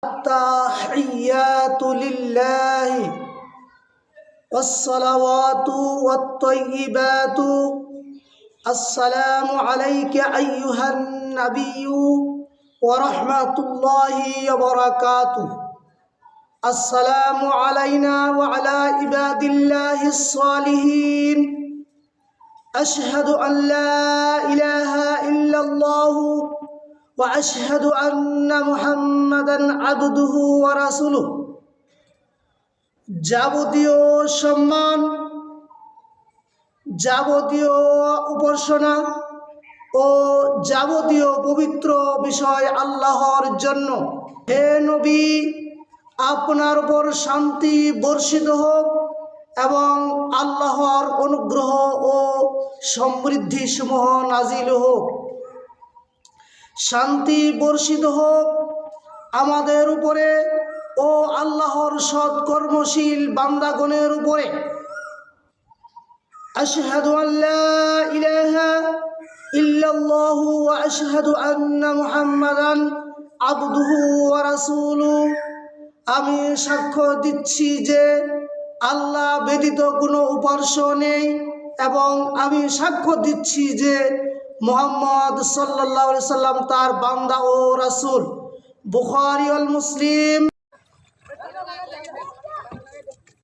التحيات لله والصلوات والطيبات السلام عليك أيها النبي ورحمة الله وبركاته السلام علينا وعلى عباد الله الصالحين أشهد أن لا إله إلا الله وأشهد أن محمدا عبده ورسوله যাবতীয় সম্মান যাবতীয় উপাসনা ও যাবতীয় পবিত্র বিষয় আল্লাহর জন্য। হে নবী, আপনার উপর শান্তি বর্ষিত হোক এবং আল্লাহর অনুগ্রহ ও সমৃদ্ধি সমূহ নাজিল হোক। শান্তি বর্ষিত হোক আমাদের উপরে ও আল্লাহর সৎকর্মশীল বান্দাগণের উপরে। আশহাদু আল্লা ইলাহা ইল্লাল্লাহু ওয়া আশহাদু আন্না মুহাম্মাদান আবদুহু ওয়া রাসূলুহু। আমি সাক্ষ্য দিচ্ছি যে আল্লাহ ব্যতীত কোনো উপাস্য নেই এবং আমি সাক্ষ্য দিচ্ছি যে মুহাম্মদ সাল্লাল্লাহু আলাইহি সাল্লাম তার বান্দা ও রাসূল। বুখারী ও মুসলিম।